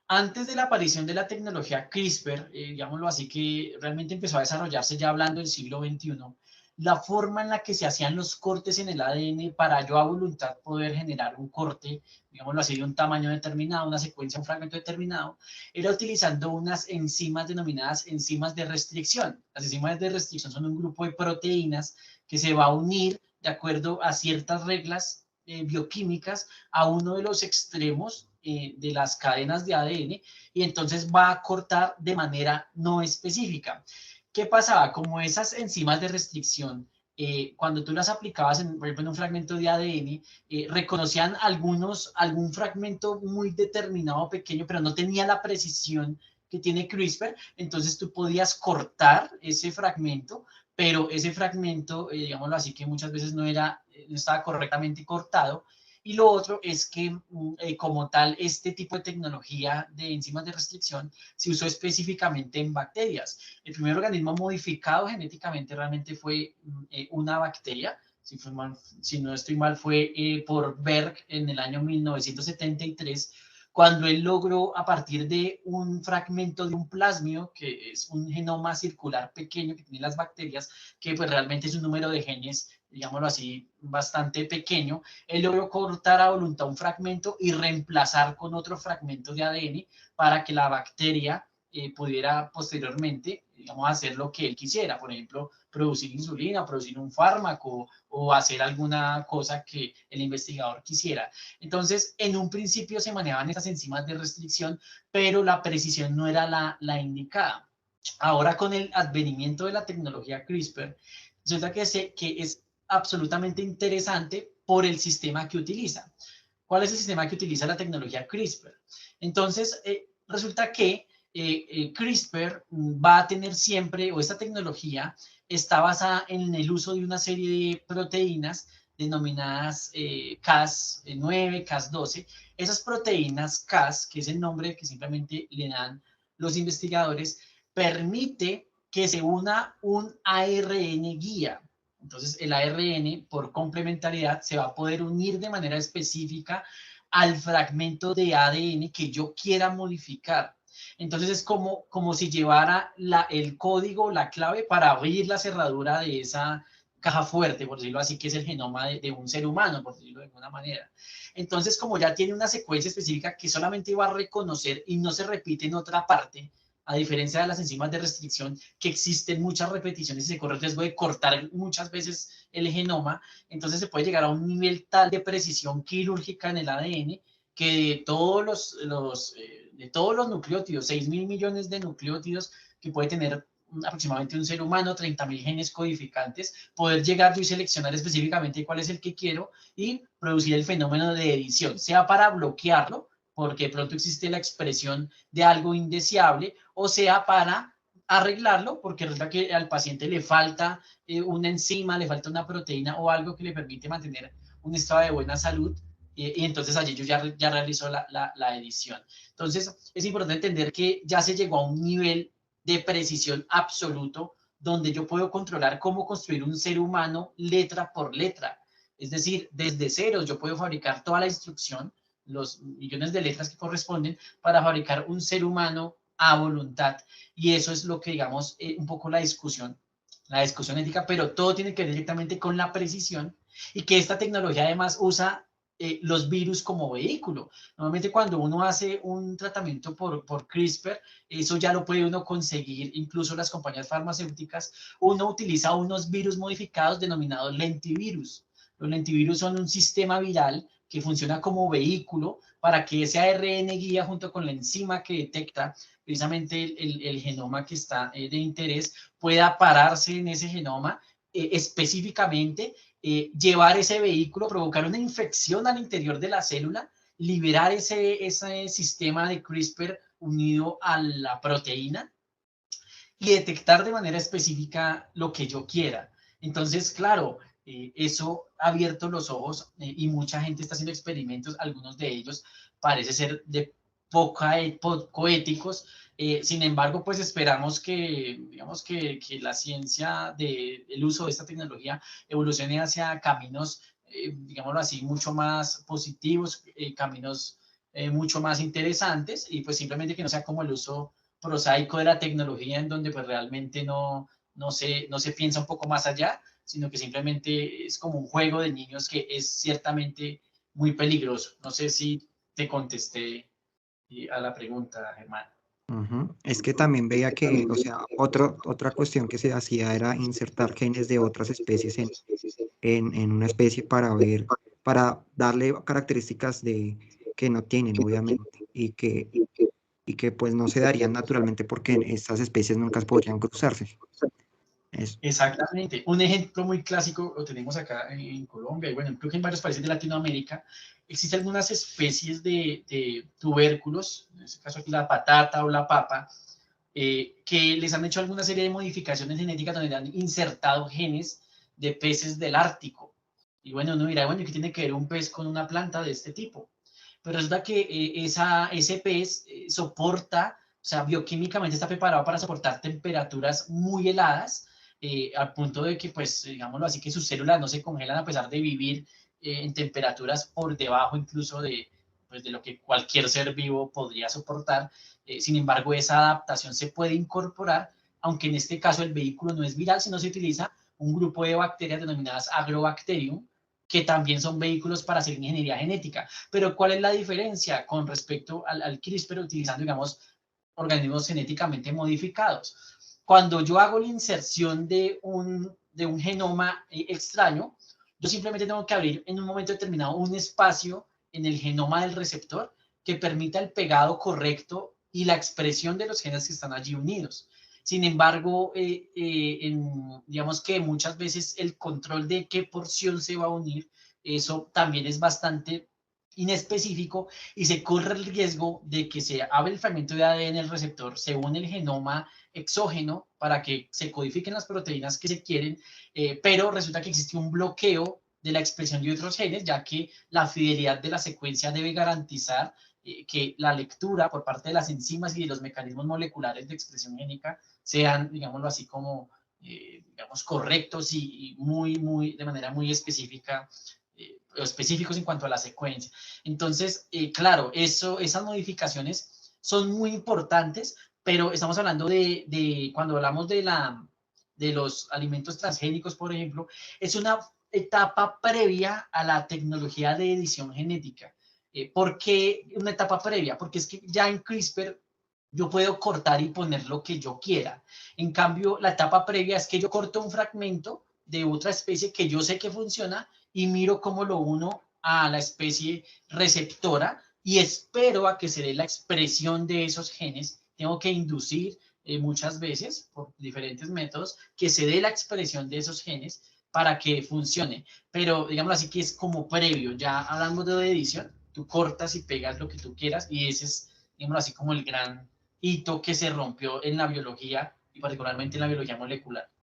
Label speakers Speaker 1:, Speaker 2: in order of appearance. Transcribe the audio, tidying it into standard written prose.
Speaker 1: Antes de la aparición de la tecnología CRISPR, digámoslo así, que realmente empezó a desarrollarse ya hablando del siglo XXI, la forma en la que se hacían los cortes en el ADN para yo a voluntad poder generar un corte, digámoslo así, de un tamaño determinado, una secuencia, un fragmento determinado, era utilizando unas enzimas denominadas enzimas de restricción. Las enzimas de restricción son un grupo de proteínas que se va a unir de acuerdo a ciertas reglas bioquímicas a uno de los extremos de las cadenas de ADN y entonces va a cortar de manera no específica. ¿Qué pasaba? Como esas enzimas de restricción, cuando tú las aplicabas por ejemplo, en un fragmento de ADN, reconocían algún fragmento muy determinado, pequeño, pero no tenía la precisión que tiene CRISPR, entonces tú podías cortar ese fragmento, pero ese fragmento, digámoslo así, que muchas veces no estaba correctamente cortado. Y lo otro es que, como tal, este tipo de tecnología de enzimas de restricción se usó específicamente en bacterias. El primer organismo modificado genéticamente realmente fue una bacteria. Si no estoy mal, fue por Berg en el año 1973, cuando él logró, a partir de un fragmento de un plasmio, que es un genoma circular pequeño que tienen las bacterias, que pues realmente es un número de genes, digámoslo así, bastante pequeño, él logró cortar a voluntad un fragmento y reemplazar con otro fragmento de ADN para que la bacteria pudiera posteriormente, digamos, hacer lo que él quisiera, por ejemplo, producir insulina, producir un fármaco o hacer alguna cosa que el investigador quisiera. Entonces, en un principio se manejaban estas enzimas de restricción, pero la precisión no era la indicada. Ahora, con el advenimiento de la tecnología CRISPR, resulta que es absolutamente interesante por el sistema que utiliza. ¿Cuál es el sistema que utiliza la tecnología CRISPR? Entonces, resulta que CRISPR va a tener siempre, o esta tecnología está basada en el uso de una serie de proteínas denominadas Cas9, Cas12. Esas proteínas Cas, que es el nombre que simplemente le dan los investigadores, permite que se una un ARN guía. Entonces, el ARN, por complementariedad, se va a poder unir de manera específica al fragmento de ADN que yo quiera modificar. Entonces, es como si llevara el código, la clave para abrir la cerradura de esa caja fuerte, por decirlo así, que es el genoma de un ser humano, por decirlo de alguna manera. Entonces, como ya tiene una secuencia específica que solamente va a reconocer y no se repite en otra parte, a diferencia de las enzimas de restricción, que existen muchas repeticiones y se corre el riesgo de cortar muchas veces el genoma, entonces se puede llegar a un nivel tal de precisión quirúrgica en el ADN que de todos los nucleótidos, 6.000 millones de nucleótidos que puede tener aproximadamente un ser humano, 30.000 genes codificantes, poder llegar yo y seleccionar específicamente cuál es el que quiero y producir el fenómeno de edición, sea para bloquearlo, porque de pronto existe la expresión de algo indeseable, o sea para arreglarlo, porque resulta que al paciente le falta una enzima, le falta una proteína o algo que le permite mantener un estado de buena salud, y entonces allí yo ya realizo la edición. Entonces es importante entender que ya se llegó a un nivel de precisión absoluto donde yo puedo controlar cómo construir un ser humano letra por letra. Es decir, desde ceros yo puedo fabricar toda la instrucción, los millones de letras que corresponden para fabricar un ser humano a voluntad. Y eso es lo que, digamos, un poco la discusión ética, pero todo tiene que ver directamente con la precisión y que esta tecnología además usa los virus como vehículo. Normalmente cuando uno hace un tratamiento por CRISPR, eso ya lo puede uno conseguir, incluso las compañías farmacéuticas, uno utiliza unos virus modificados denominados lentivirus. Los lentivirus son un sistema viral que funciona como vehículo para que ese ARN guía junto con la enzima que detecta precisamente el genoma que está de interés pueda pararse en ese genoma específicamente, llevar ese vehículo, provocar una infección al interior de la célula, liberar ese sistema de CRISPR unido a la proteína y detectar de manera específica lo que yo quiera. Entonces, claro, eso ha abierto los ojos y mucha gente está haciendo experimentos, algunos de ellos parece ser de poco éticos. Sin embargo, pues esperamos que, digamos, que la ciencia del uso de esta tecnología evolucione hacia caminos, digámoslo así, mucho más positivos, caminos mucho más interesantes, y pues simplemente que no sea como el uso prosaico de la tecnología, en donde pues realmente no se piensa un poco más allá, sino que simplemente es como un juego de niños que es ciertamente muy peligroso. No sé si te contesté a la pregunta, Germán.
Speaker 2: Ujú. Es que también veía que, o sea, otra cuestión que se hacía era insertar genes de otras especies en una especie para ver, para darle características que no tienen, obviamente, y que pues no se darían naturalmente porque estas especies nunca podrían cruzarse. Es,
Speaker 1: Exactamente. Un ejemplo muy clásico lo tenemos acá en Colombia y bueno, creo que en varios países de Latinoamérica existen algunas especies de tubérculos, en este caso aquí la patata o la papa, que les han hecho alguna serie de modificaciones genéticas donde han insertado genes de peces del Ártico. Y bueno, uno dirá, bueno, ¿qué tiene que ver un pez con una planta de este tipo? Pero resulta que ese pez soporta, o sea, bioquímicamente está preparado para soportar temperaturas muy heladas, al punto de que, pues, digámoslo así, que sus células no se congelan a pesar de vivir en temperaturas por debajo incluso pues, de lo que cualquier ser vivo podría soportar. Sin embargo, esa adaptación se puede incorporar, aunque en este caso el vehículo no es viral, sino se utiliza un grupo de bacterias denominadas Agrobacterium, que también son vehículos para hacer ingeniería genética. Pero ¿cuál es la diferencia con respecto al CRISPR utilizando, digamos, organismos genéticamente modificados? Cuando yo hago la inserción de un genoma extraño, yo simplemente tengo que abrir en un momento determinado un espacio en el genoma del receptor que permita el pegado correcto y la expresión de los genes que están allí unidos. Sin embargo, digamos que muchas veces el control de qué porción se va a unir, eso también es bastante inespecífico y se corre el riesgo de que se abre el fragmento de ADN en el receptor, se une el genoma exógeno para que se codifiquen las proteínas que se quieren, pero resulta que existe un bloqueo de la expresión de otros genes, ya que la fidelidad de la secuencia debe garantizar que la lectura por parte de las enzimas y de los mecanismos moleculares de expresión génica sean, digámoslo así, como, digamos, correctos y de manera muy específica, específicos en cuanto a la secuencia. Entonces, claro, esas modificaciones son muy importantes, pero estamos hablando cuando hablamos de los alimentos transgénicos, por ejemplo, es una etapa previa a la tecnología de edición genética. ¿Por qué una etapa previa? Porque es que ya en CRISPR yo puedo cortar y poner lo que yo quiera. En cambio, la etapa previa es que yo corto un fragmento de otra especie que yo sé que funciona y miro cómo lo uno a la especie receptora y espero a que se dé la expresión de esos genes. Tengo que inducir muchas veces, por diferentes métodos, que se dé la expresión de esos genes para que funcione. Pero digámoslo así que es como previo, ya hablando de edición, tú cortas y pegas lo que tú quieras y ese es, digámoslo así, como el gran hito que se rompió en la biología y particularmente en la biología molecular.